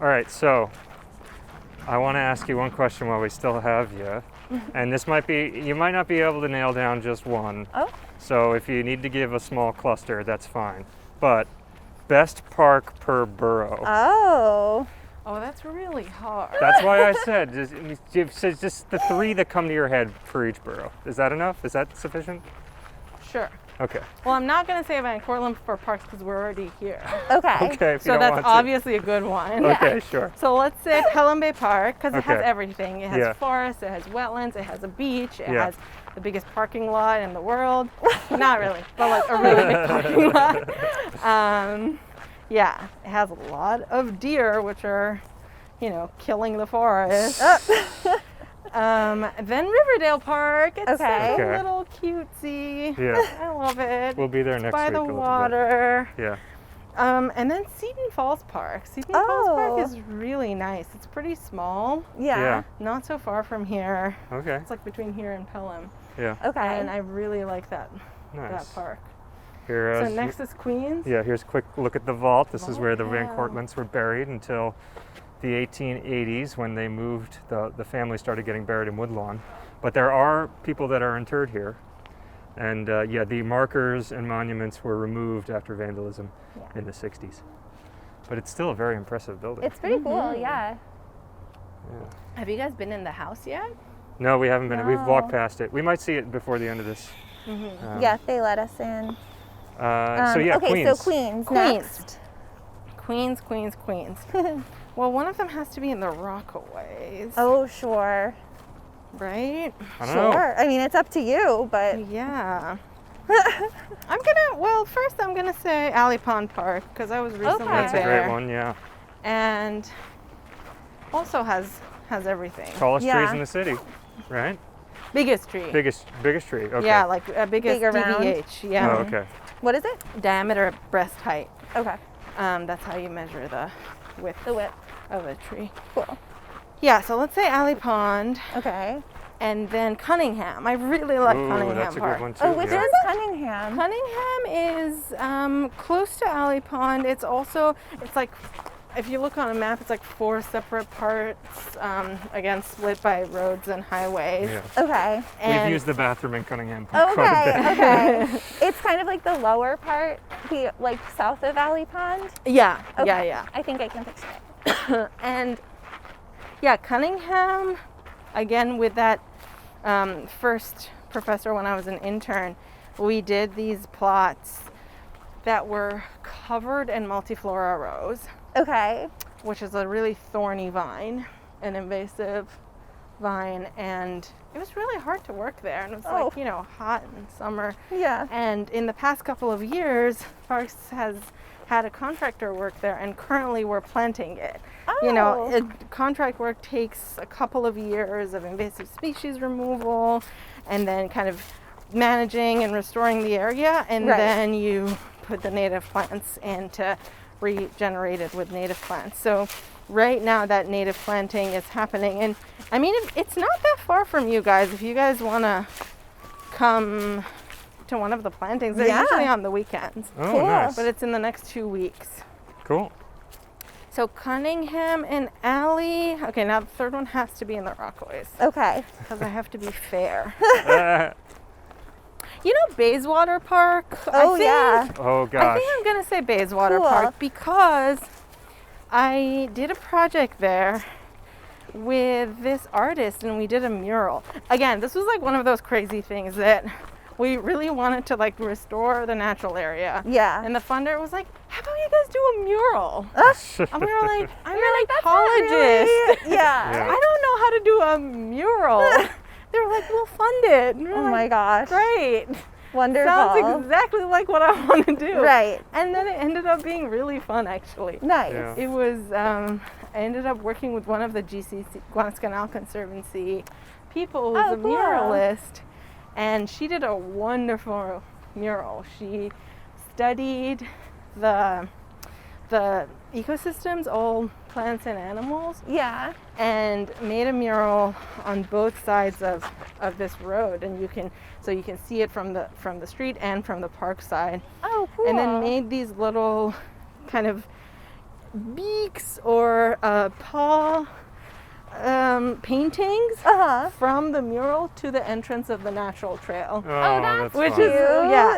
All right, so I want to ask you one question while we still have you. And this might be, you might not be able to nail down just one. Oh. So if you need to give a small cluster, that's fine. But best park per borough. Oh. Oh, that's really hard. That's why I said just the three that come to your head for each borough. Is that enough? Is that sufficient? Sure. Okay. Well, I'm not going to say Van Cortlandt for parks because we're already here. Okay. Okay. If you So don't that's want to. obviously a good one. Okay, sure. So let's say Pelham Bay Park because it has Okay. everything. It has Yeah. forests, it has wetlands, it has a beach, it Yeah. has the biggest parking lot in the world. Not really, but like a really big parking lot. Yeah, it has a lot of deer, which are, killing the forest. Then Riverdale Park. It's Okay. a little cutesy. Yeah. I love it. We'll be there It's next by week. the a little bit. water. Yeah. And then Seton Falls Park. Seton Falls Park Oh. is really nice. It's pretty small, Yeah. not so far from here. Okay. It's like between here and Pelham. Yeah. Okay. And I really like that Nice. park. Here, So next is Queens. Yeah, here's a quick look at the vault. This is where the Van Wow. Cortlandts were buried until the 1880s when they moved, the family started getting buried in Woodlawn. But there are people that are interred here. And the markers and monuments were removed after vandalism in the 60s. But it's still a very impressive building. It's pretty cool, yeah. Yeah. Have you guys been in the house yet? No, we haven't been. We've No. walked past it. We might see it before the end of this. Yeah, they let us in. Okay, so Queens. Queens. Next. Queens. Well, one of them has to be in the Rockaways, Oh, sure. right? I don't know. Sure. I mean, it's up to you, but Yeah. First I'm gonna say Allie Pond Park because I was recently Okay. That's a there. great one, yeah. And also has everything. Tallest trees Yeah. in the city, right? Biggest tree. Biggest tree. Okay. Yeah, like biggest Big around. DBH. Yeah. Oh, okay. what is it? Diameter, breast height. Okay. That's how you measure the width The width. of a tree. Cool. Yeah, so let's say Allie Pond Okay. and then Cunningham. I really like Ooh, Cunningham that's a Park. good one too. Oh, which yeah. is Cunningham? Cunningham is close to Allie Pond. It's like, if you look on a map, it's like 4 separate parts, again, split by roads and highways. Yeah. Okay. And We've used the bathroom in Cunningham quite a bit. Okay. It's kind of like the lower part, like south of Valley Pond. yeah, Okay. yeah. I think I can picture it. And yeah, Cunningham, again, with that first professor when I was an intern, we did these plots that were covered in multiflora rose, Okay. which is a really thorny vine, an invasive vine, and it was really hard to work there. And it was Oh. like, hot in summer. Yeah. And in the past couple of years, Parks has had a contractor work there, and currently we're planting it. Oh. Contract work takes a couple of years of invasive species removal and then kind of managing and restoring the area, and Right. then you put the native plants in to regenerate it with native plants. So right now that native planting is happening, and I mean it's not that far from you guys. If you guys want to come to one of the plantings, they're Yeah. usually on the weekends, Oh, Cool. nice. but it's in the next 2 weeks. Cool. So Cunningham and Allie. Okay, now the third one has to be in the Rockaways Okay. because I have to be fair. Uh, Bayswater Park. Oh, yeah. oh I gosh. think I'm gonna say Bayswater Cool. Park because I did a project there with this artist and we did a mural. Again, this was like one of those crazy things that we really wanted to like restore the natural area. Yeah. And the funder was like, how about you guys do a mural? And we were like, I'm You're an like, "That's not ecologist. really-" Yeah. Yeah. I don't know how to do a mural. They were like, we'll fund it. And we were Oh like, my gosh. great. Wonderful. Sounds exactly like what I want to do. Right. And then it ended up being really fun, actually. Nice. Yeah. It was, I ended up working with one of the GCC, Guana's Canal Conservancy people who's Oh, a cool. muralist. And she did a wonderful mural. She studied the ecosystems, all plants and animals, Yeah. and made a mural on both sides of this road, and you can see it from the street and from the park side, Oh, cool. and then made these little kind of beaks or paw paintings from the mural to the entrance of the natural trail. Oh, that's fun. Which is,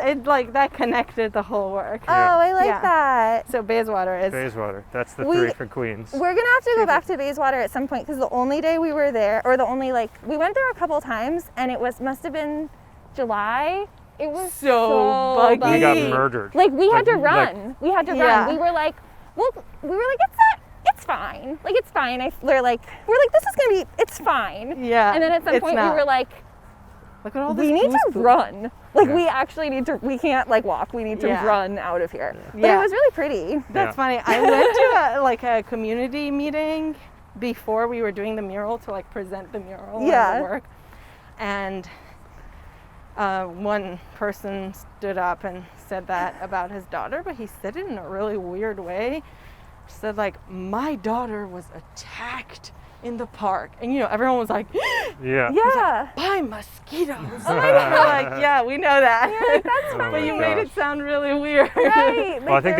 it like that connected the whole work. Oh, I like Yeah. that. So Bayswater is. Bayswater. That's the We- 3 for Queens. We're gonna have to go back to Bayswater at some point because the only day we were there, or the only we went there a couple times, and it must have been July. It was So buggy. We got murdered. Like we had to Like- run. We had to Yeah. run. We were like, it's fine. Like it's fine. We're like, this is gonna be, it's fine. Yeah. And then at some it's point not. we were like, Look at all this we need to goose run. Like Yeah. we actually need to. We can't like walk. We need to Yeah. run out of here. But Yeah. it was really pretty. That's funny. I went to a community meeting before we were doing the mural to like present the mural Yeah. and the work. And one person stood up and said that about his daughter, but he said it in a really weird way. He said like, my daughter was attacked in the park. And everyone was like, Yeah. Yeah. by mosquitoes. Oh my We're like, yeah, we know that. You're like, that's Oh But my you made it gosh. sound really weird. right. Well, I think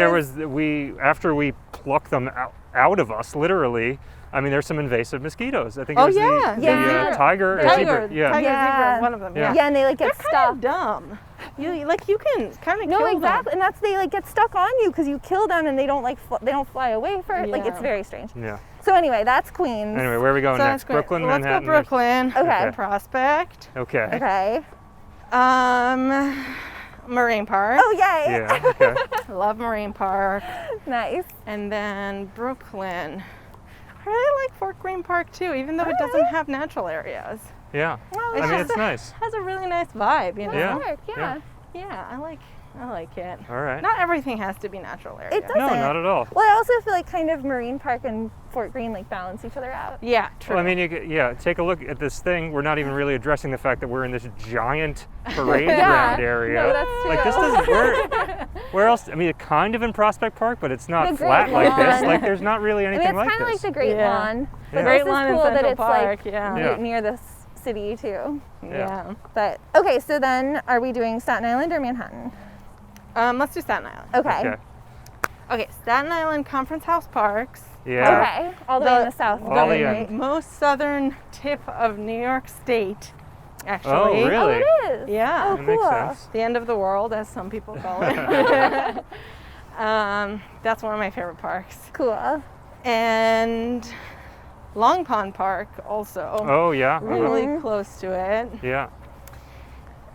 after we plucked them out of us, literally. I mean, there's some invasive mosquitoes. I think it Oh, was yeah. the Yeah. tiger or Tiger, zebra. Yeah. tiger, Yeah. zebra, one of them. Yeah. Yeah, and they like get They're kind of stuck. dumb. You can kind of No, kill exactly, them. and that's they like get stuck on you because you kill them and they don't they don't fly away for like Yeah. it's very strange. Yeah. So anyway, that's Queens. Anyway, where are we going So next? that's great. Brooklyn, Let's Manhattan. go Brooklyn. Okay. Prospect. Okay. Okay. Marine Park. Oh yay! Yeah. Okay. I love Marine Park. Nice. And then Brooklyn. I really like Fort Greene Park too, even though it doesn't Alright. have natural areas. Yeah. Well, It's I mean, just it's nice. Has a really nice vibe, Yeah. Park, yeah. Yeah, I like it. All right. Not everything has to be natural areas. It doesn't. No, not at all. Well, I also feel like kind of Marine Park and Fort Greene like balance each other out. Yeah, true. Well, I mean, take a look at this thing. We're not even really addressing the fact that we're in this giant parade Yeah. ground area. No, that's Like this true. doesn't where else? I mean, it's kind of in Prospect Park, but it's not The flat Great like this. Lawn. Like there's not really I mean, anything it's like kind of like this. the Great Yeah. Lawn. Yeah. But Great this Lawn is in cool that Central it's Park, like yeah. near the city too. Yeah. But okay, so then are we doing Staten Island or Manhattan? Let's do Staten Island. Okay. Okay, Staten Island Conference House Parks. Yeah. Okay. All the way in the south. All the right? end. Most southern tip of New York State, actually. Oh, really? Oh, it is. Yeah. Oh, That cool. makes sense. The end of the world, as some people call it. That's one of my favorite parks. Cool. And Long Pond Park also. Oh yeah. Really Mhm. close to it. Yeah.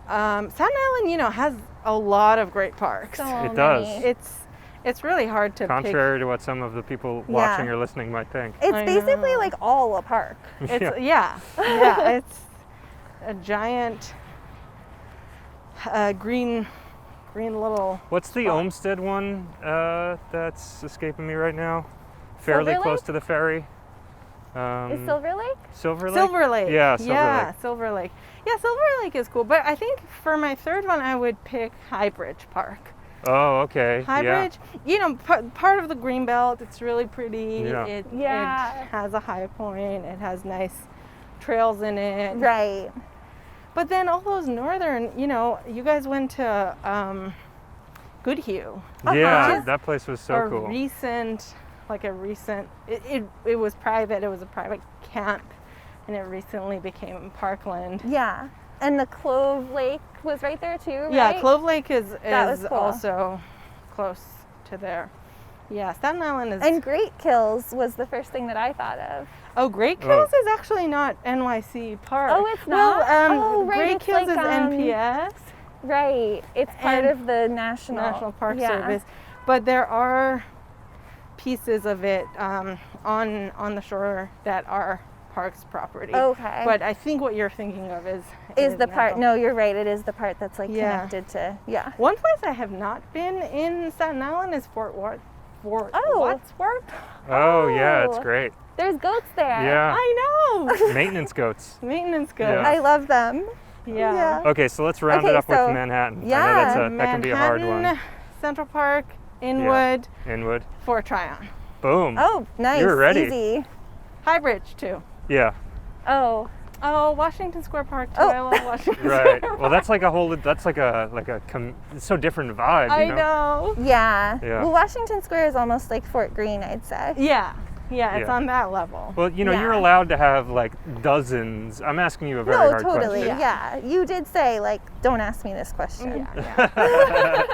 Staten Island, has a lot of great parks. So It does. many. It's really hard to Contrary to what some of the people Yeah. watching or listening might think. It's I basically know. like all a park. pick. It's Yeah. yeah, it's a giant green little. What's the spot. Olmsted one that's escaping me right now? Fairly Silver close Lake? to the ferry. Is Silver Lake? Silver Lake? Silver Lake. Yeah, Silver yeah, Lake. Silver Lake. Yeah, Silver Lake is cool, but I think for my third one, I would pick Highbridge Park. Oh, okay. Highbridge, part of the Greenbelt. It's really pretty. Yeah. It Yeah. has a high point. It has nice trails in it. Right. But then all those northern, you guys went to Goodhue. Yeah. Yeah, Uh-huh. that place was so a cool. recent, it was private. It was a private camp, and it recently became Parkland. Yeah. And the Clove Lake was right there too, right? Yeah, Clove Lake is That was cool. also close to there. Yeah, Staten Island is. And Great Kills was the first thing that I thought of. Great Kills is actually not NYC Park. Oh, it's not? Well, Oh, right, Great it's Kills like, is NPS, Right. It's part And of the National Park yeah. Service, but there are pieces of it on the shore that are Parks property. Okay. But I think what you're thinking of is the part? National. No, you're right. It is the part that's like Yeah. connected to. Yeah. One place I have not been in Staten Island is Fort Oh. Wadsworth. Oh, yeah, it's Oh. great. There's goats there. Yeah. I know. Maintenance goats. Maintenance goes. Yeah. I love them. Yeah. Okay, so let's round it Okay, up with so- Manhattan. I know yeah. that can be a hard one. Manhattan, Central Park, Inwood, Inwood. Fort Tryon. Boom. Oh, nice. You're ready. Easy. Highbridge too. Yeah. Oh, Oh, Washington Square Park too. Oh. I love Washington Right. Square Well, that's like a whole. That's like it's so different vibe. I You know. know. Yeah. Yeah. Well, Washington Square is almost like Fort Greene, I'd say. Yeah. Yeah, it's Yeah. on that level. Well, you know, Yeah. you're allowed to have like dozens. I'm asking you a very No, hard totally. question. Yeah. You did say, like, don't ask me this question. Yeah.